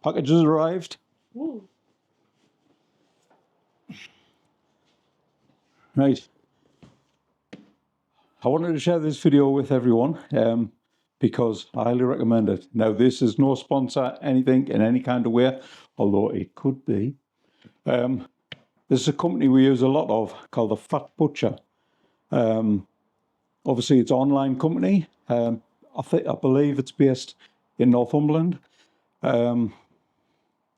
Packages arrived. Ooh. Right. I wanted to share this video with everyone because I highly recommend it. Now, this is no sponsor, anything in any kind of way, although it could be. This is a company we use a lot of called the Fat Butcher. Obviously, it's an online company. I believe it's based in Northumberland. And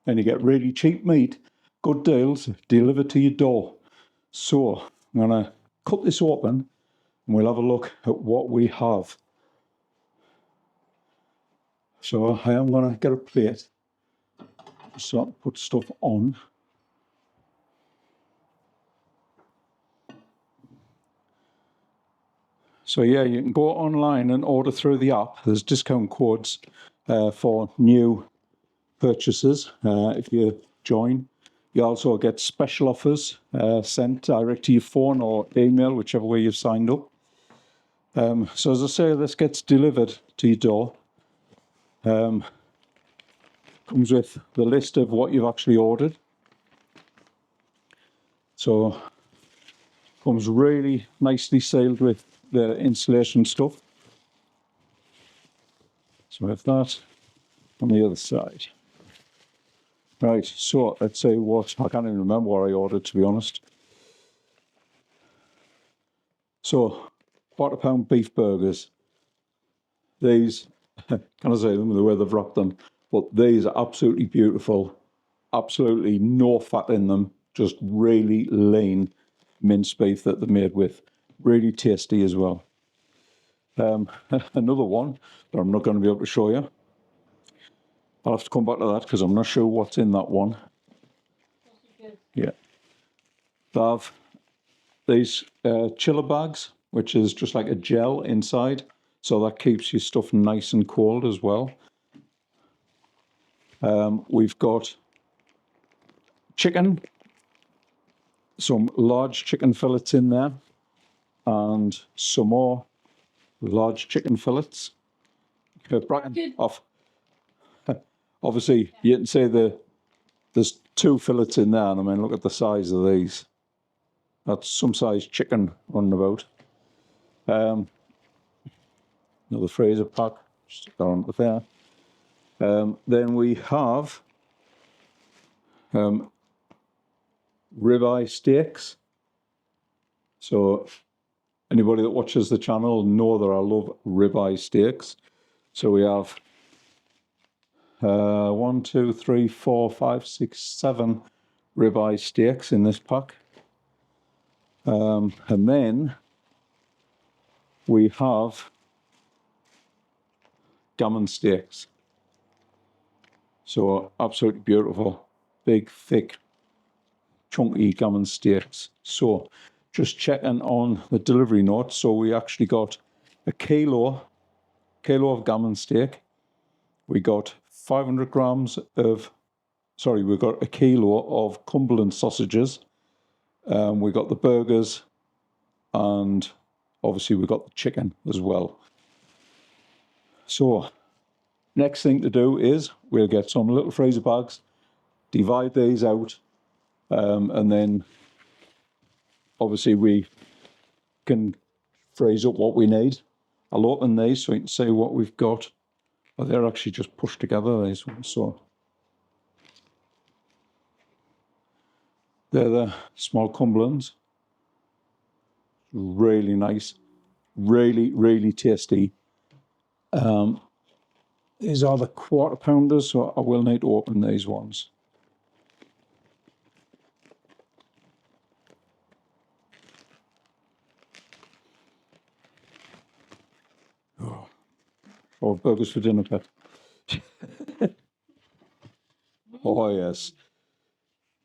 you get really cheap meat, good deals, delivered to your door. So I'm going to cut this open and we'll have a look at what we have. So I am going to get a plate, start to put stuff on. So yeah, you can go online and order through the app. There's discount codes for new purchases if you join. You also get special offers sent direct to your phone or email, whichever way you've signed up. So as I say, this gets delivered to your door. Comes with the list of what you've actually ordered. So comes really nicely sealed with the insulation stuff. So we have that on the other side. Right, so let's say what, I can't even remember what I ordered, to be honest. So, £1/4 beef burgers. These, can I say them the way they've wrapped them? But these are absolutely beautiful. Absolutely no fat in them. Just really lean minced beef that they're made with. Really tasty as well. Another one that I'm not going to be able to show you. I'll have to come back to that because I'm not sure what's in that one. Yeah. They have these chiller bags, which is just like a gel inside. So that keeps your stuff nice and cold as well. We've got chicken. Some large chicken fillets in there. And some more large chicken fillets. Bracken off. Obviously, you can see there's 2 fillets in there, and I mean, look at the size of these. That's some size chicken running about. Another freezer pack, stick that onto there. Then we have ribeye steaks. So anybody that watches the channel know that I love ribeye steaks. So we have 1, 2, 3, 4, 5, 6, 7 ribeye steaks in this pack. And then we have gammon steaks. So absolutely beautiful, big, thick, chunky gammon steaks. So just checking on the delivery notes. So we actually got a kilo of gammon steak. We got 500 grams of, sorry, we got a kilo of Cumberland sausages. We got the burgers, and obviously we got the chicken as well. So next thing to do is we'll get some little freezer bags, divide these out, and then obviously we can freeze up what we need. I'll open these so you can see what we've got. Oh, they're actually just pushed together, these ones. So they're the small Cumberlands. Really nice, really, really tasty. These are the 1/4 pounders, so I will need to open these ones. Oh, burgers for dinner, pet. Oh, yes.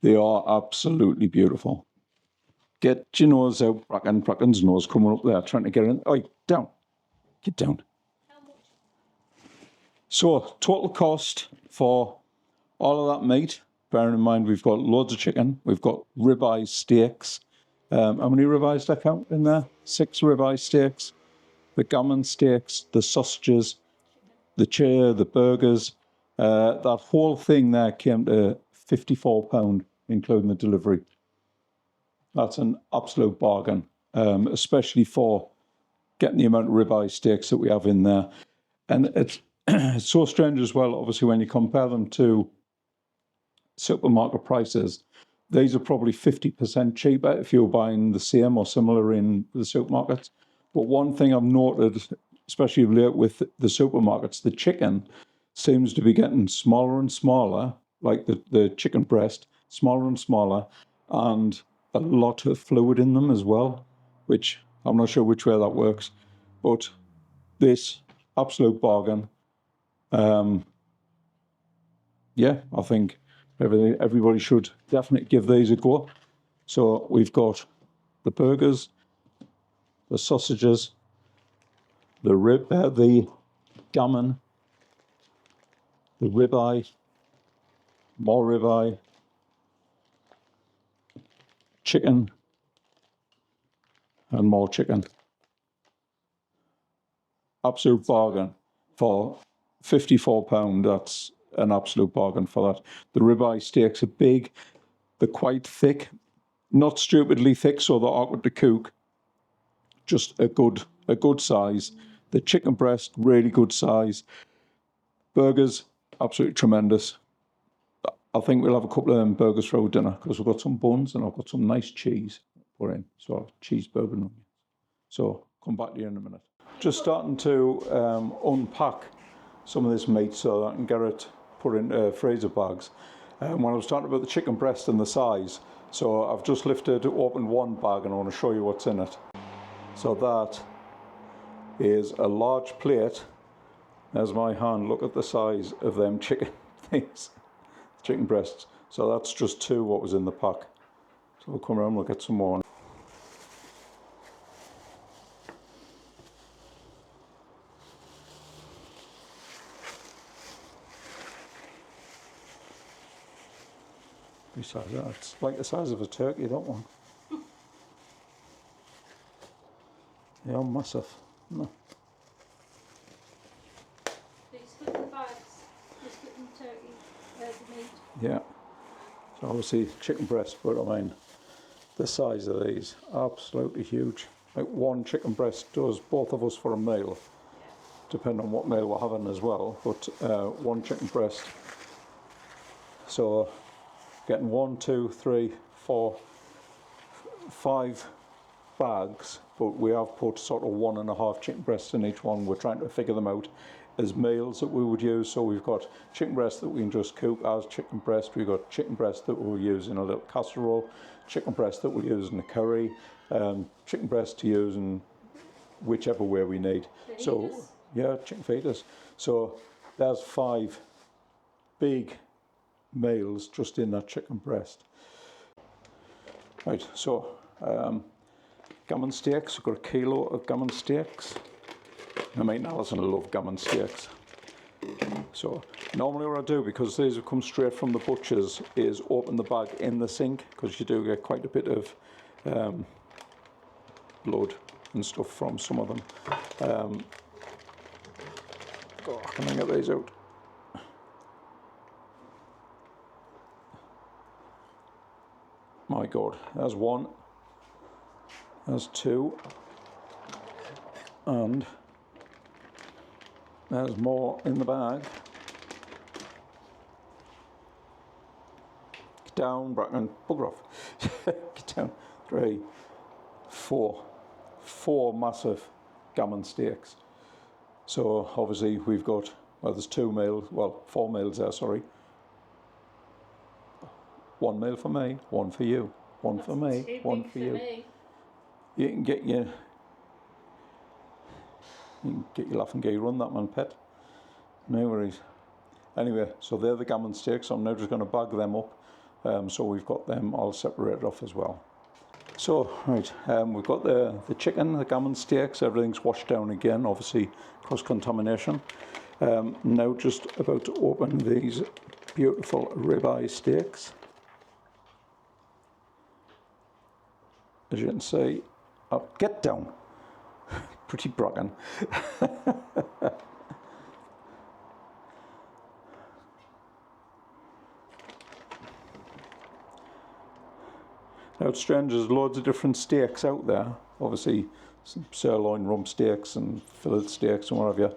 They are absolutely beautiful. Get your nose out, Bracken's nose coming up there, trying to get in. Oh, down. Get down. So, total cost for all of that meat, bearing in mind we've got loads of chicken, we've got ribeye steaks. How many ribeyes did I count in there? 6 ribeye steaks, the gammon steaks, the sausages, the burgers, That whole thing there came to £54, including the delivery. That's an absolute bargain, especially for getting the amount of ribeye steaks that we have in there. And it's, it's so strange as well, obviously, when you compare them to supermarket prices. These are probably 50% cheaper if you're buying the same or similar in the supermarkets. But one thing I've noted, especially with the supermarkets, the chicken seems to be getting smaller and smaller, like the chicken breast, smaller and smaller, and a lot of fluid in them as well, which I'm not sure which way that works. But this, absolute bargain. Yeah, I think everybody should definitely give these a go. So we've got the burgers, the sausages, the gammon, the ribeye, more ribeye, chicken, and more chicken. Absolute bargain for £54. That's an absolute bargain for that. The ribeye steaks are big. They're quite thick, not stupidly thick, so they're awkward to cook. Just a good size. The chicken breast, really good size. Burgers, absolutely tremendous. I think we'll have a couple of them burgers for our dinner because we've got some buns and I've got some nice cheese put in. So cheeseburger and onions. So come back to you in a minute. Just starting to unpack some of this meat so that I can get it put in freezer bags. When I was talking about the chicken breast and the size, so I've just opened one bag and I want to show you what's in it. So that is a large plate. There's my hand. Look at the size of them chicken things, chicken breasts. So that's just two what was in the pack. So we'll come around and we'll get some more. Besides that, it's like the size of a turkey, that one. They are massive. No. They split the bags, they split the turkey, the meat. Yeah. So obviously chicken breast, but I mean, the size of these, absolutely huge. Like one chicken breast does both of us for a meal, depending on what meal we're having as well, but one chicken breast. So getting 1, 2, 3, 4, 5 bags, but we have put sort of 1.5 chicken breasts in each one. We're trying to figure them out as meals that we would use. So we've got chicken breast that we can just cook as chicken breast. We've got chicken breast that we'll use in a little casserole, chicken breast that we'll use in a curry, chicken breast to use in whichever way we need. So yeah, chicken feeders. So there's 5 big meals just in that chicken breast. Right, so gammon steaks. We've got a kilo of gammon steaks. I mean, Alison will love gammon steaks. So normally what I do, because these have come straight from the butchers, is open the bag in the sink, because you do get quite a bit of blood and stuff from some of them. Can I get these out? My God, there's one, there's 2, and there's more in the bag. Get down, Bracken, bugger off. Get down. 3, 4. 4 massive gammon steaks. So obviously we've got, well, there's 2 meals, well, 4 meals there, sorry. 1 meal for me, 1 for you. 1 for me, 1 for you. You can get your laugh and gay run, that man, pet. No worries. Anyway, so they're the gammon steaks. I'm now just going to bag them up. So we've got them all separated off as well. So, right, we've got the chicken, the gammon steaks, everything's washed down again, obviously cross-contamination. Now just about to open these beautiful ribeye steaks. As you can see, oh, get down. Pretty bragging. Now it's strange, there's loads of different steaks out there. Obviously, some sirloin rump steaks and fillet steaks and what have you.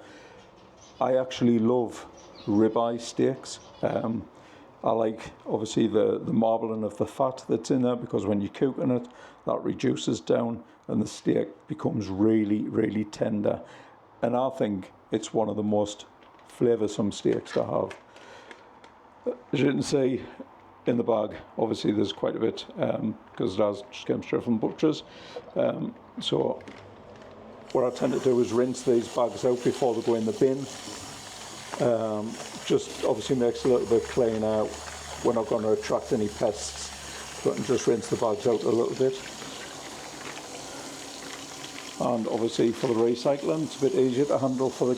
I actually love ribeye steaks. I like, obviously, the marbling of the fat that's in there, because when you're cooking it, that reduces down and the steak becomes really, really tender. And I think it's one of the most flavoursome steaks to have. As you can see in the bag, obviously there's quite a bit, because it has just came straight from butchers. So what I tend to do is rinse these bags out before they go in the bin. Just obviously makes it a little bit cleaner. We're not going to attract any pests, so I can just rinse the bags out a little bit. And obviously for the recycling, it's a bit easier to handle for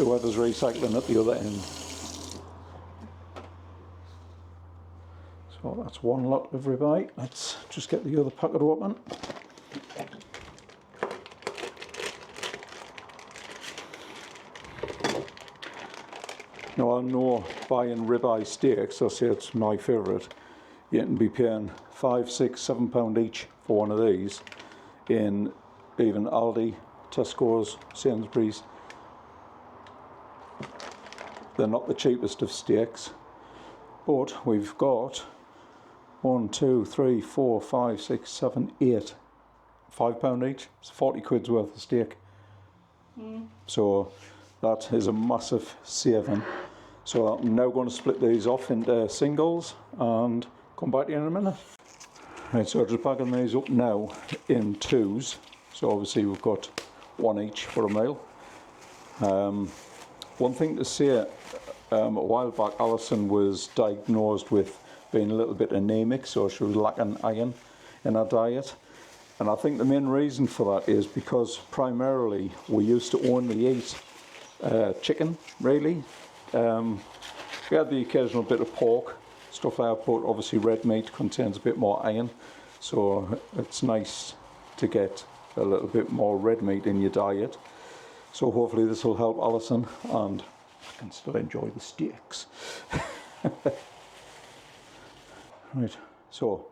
whoever's recycling at the other end. So that's one lot of ribeye. Let's just get the other packet open. Now I know buying ribeye steaks, I say it's my favourite, you can be paying £5, £6, £7 each for one of these in even Aldi, Tesco's, Sainsbury's. They're not the cheapest of steaks, but we've got 1, 2, 3, 4, 5, 6, 7, 8, £5 each. It's 40 quid's worth of steak. So that is a massive saving. So I'm now going to split these off into singles and come back to you in a minute. Right, so I'm just bagging these up now in twos. So obviously we've got one each for a meal. One thing to say, a while back Alison was diagnosed with being a little bit anemic, so she was lacking iron in her diet. And I think the main reason for that is because primarily we used to only eat chicken, really. We had the occasional bit of pork, stuff like that, but obviously red meat contains a bit more iron, so it's nice to get a little bit more red meat in your diet. So hopefully this will help Alison and I can still enjoy the steaks. Right, so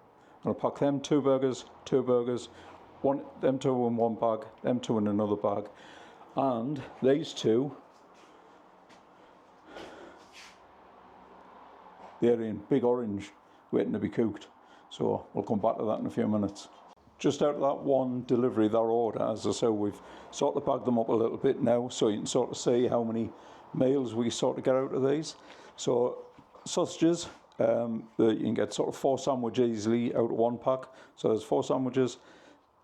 I'm going to pack them two burgers, them two in one bag, them two in another bag, and these two, they're in big orange waiting to be cooked. So we'll come back to that in a few minutes. Just out of that one delivery, that order, as I say, we've sort of bagged them up a little bit now, so you can sort of see how many meals we sort of get out of these. So sausages, you can get sort of 4 sandwiches easily out of one pack. So there's 4 sandwiches,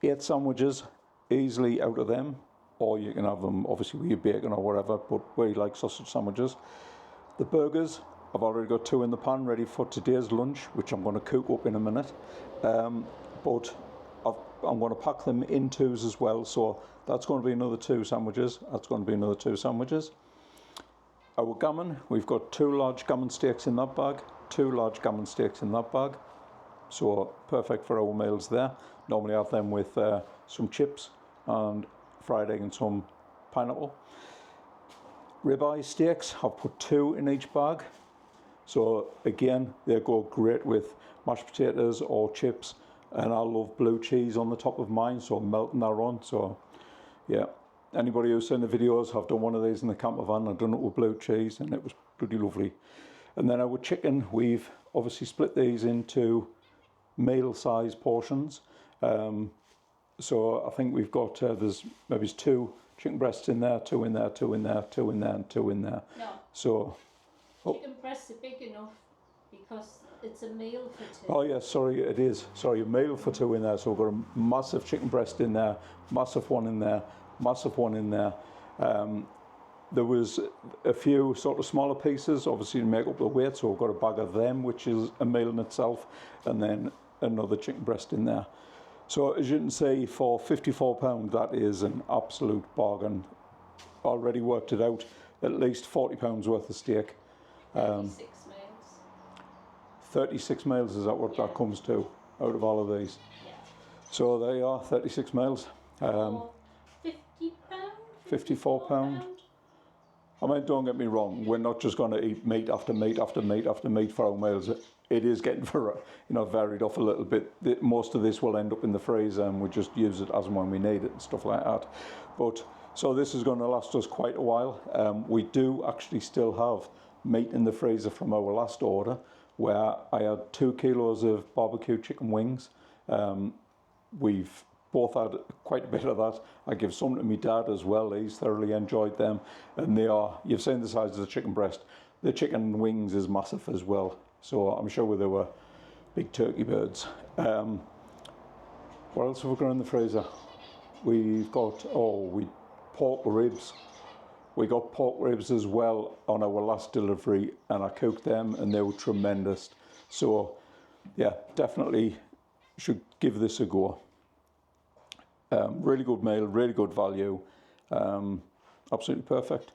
8 sandwiches easily out of them, or you can have them obviously with your bacon or whatever, but we like sausage sandwiches. The burgers, I've already got 2 in the pan ready for today's lunch, which I'm going to cook up in a minute. But I'm going to pack them in twos as well, so that's going to be another 2 sandwiches. That's going to be another 2 sandwiches. Our gammon, we've got 2 large gammon steaks in that bag, 2 large gammon steaks in that bag. So perfect for our meals there. Normally I have them with some chips and fried egg and some pineapple. Ribeye steaks, I've put 2 in each bag. So again, they go great with mashed potatoes or chips, and I love blue cheese on the top of mine, so I'm melting that on. So yeah, anybody who's seen the videos, I've done one of these in the camper van. I've done it with blue cheese and it was pretty lovely. And then our chicken, we've obviously split these into meal size portions. So I think we've got there's maybe 2 chicken breasts in there, 2 in there, 2 in there, 2 in there, and 2 in there. No. So Chicken breasts are big enough because it's a meal for 2. oh yeah, sorry, it is. Sorry, a meal for 2 in there. So we've got a massive chicken breast in there, massive one in there, massive one in there. There was a few sort of smaller pieces, obviously to make up the weight, so we've got a bag of them, which is a meal in itself, and then another chicken breast in there. So as you can see, for £54, that is an absolute bargain. Already worked it out, at least £40 worth of steak. 36 meals. 36 meals, is that what that comes to out of all of these? Yeah. So there you are, 36 meals. For £50? £54. I mean, don't get me wrong, we're not just going to eat meat after meat after meat after meat for our meals. It is getting varied off a little bit. Most of this will end up in the freezer and we just use it as and when we need it and stuff like that. But so this is going to last us quite a while. We do actually still have meat in the freezer from our last order, where I had 2 kilos of barbecue chicken wings. We've both had quite a bit of that. I give some to my dad as well. He's thoroughly enjoyed them. And they are, you've seen the size of the chicken breast. The chicken wings is massive as well. So I'm sure they were big turkey birds. What else have we got in the freezer? We've got, pork ribs. We got pork ribs as well on our last delivery, and I cooked them and they were tremendous. So yeah, definitely should give this a go. Really good meal, really good value, absolutely perfect.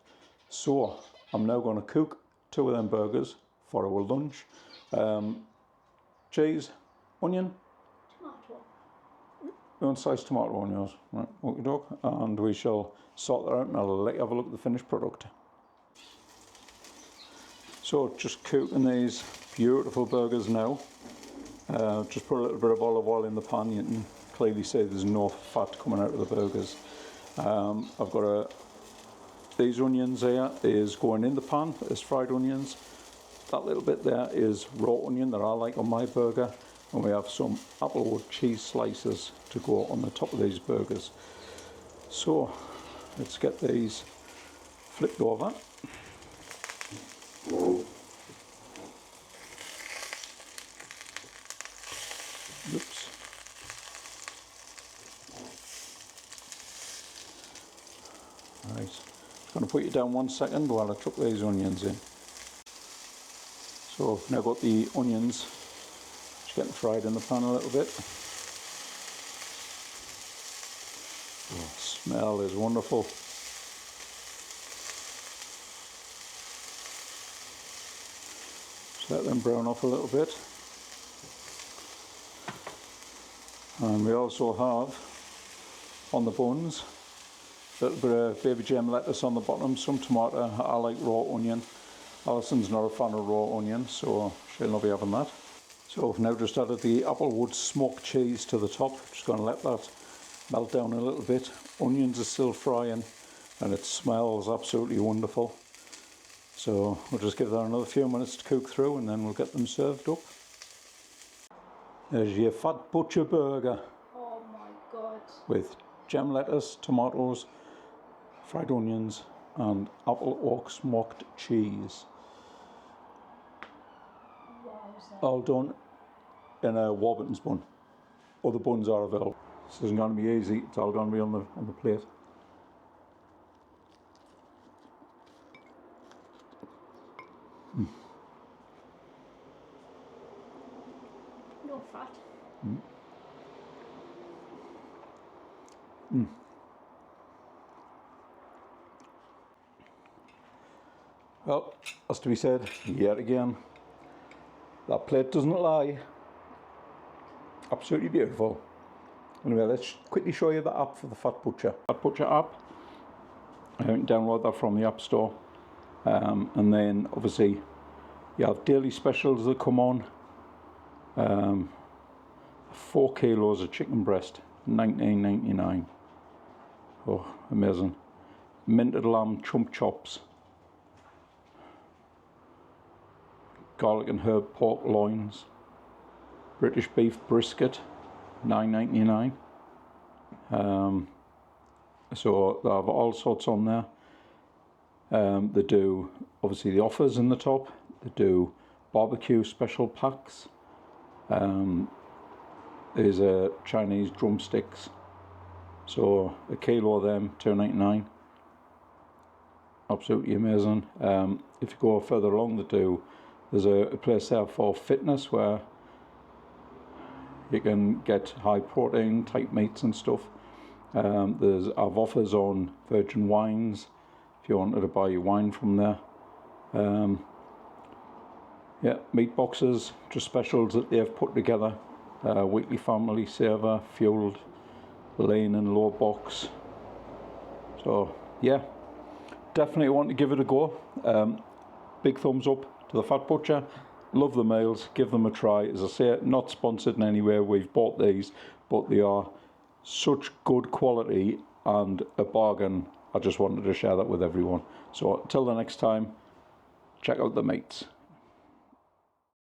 So I'm now going to cook 2 of them burgers for our lunch. Cheese, onion. Tomato. You want sliced tomato on yours, right? Okay, dog. And we shall sort that out, and I'll let you have a look at the finished product. So just cooking these beautiful burgers now. Just put a little bit of olive oil in the pan. You can clearly see there's no fat coming out of the burgers. I've got these onions here is going in the pan as fried onions. That little bit there is raw onion that I like on my burger, and we have some applewood cheese slices to go on the top of these burgers. So let's get these flipped over. Oops. Right, just going to put you down 1 second while I chuck these onions in. So I've now got the onions just getting fried in the pan a little bit. Oh, smell is wonderful. Just let them brown off a little bit. And we also have on the buns a little bit of baby gem lettuce on the bottom, some tomato. I like raw onion. Alison's not a fan of raw onion, so she'll not be having that. So I've now just added the applewood smoked cheese to the top. Just going to let that melt down a little bit. Onions are still frying and it smells absolutely wonderful. So we'll just give that another few minutes to cook through and then we'll get them served up. There's your fat butcher burger. Oh my god. With gem lettuce, tomatoes, fried onions and apple oak smoked cheese. Wowza. All done in a Warburton's bun. Other buns are available. This isn't going to be easy, it's all going to be on the plate. No fat. Well, as to be said, yet again, that plate doesn't lie. Absolutely beautiful. Anyway, let's quickly show you the app for the Fat Butcher. Fat Butcher app. I can download that from the App Store. And then obviously you have daily specials that come on. 4 kilos of chicken breast, $19.99. Oh, amazing. Minted lamb chump chops. Garlic and herb pork loins. British beef brisket, $9.99. So they have all sorts on there. They do obviously the offers in the top. They do barbecue special packs. There's Chinese drumsticks. So a kilo of them, $2.99. Absolutely amazing. If you go further along, there's a place there for fitness where you can get high protein type meats and stuff. There's offers on virgin wines if you wanted to buy your wine from there. Yeah, meat boxes, just specials that they've put together. Weekly family saver, fueled, lean and low box. So yeah, definitely want to give it a go. Big thumbs up to the Fat Butcher. Love the meals, give them a try. As I say, not sponsored in any way. We've bought these, but they are such good quality and a bargain. I just wanted to share that with everyone. So until the next time, check out the mates.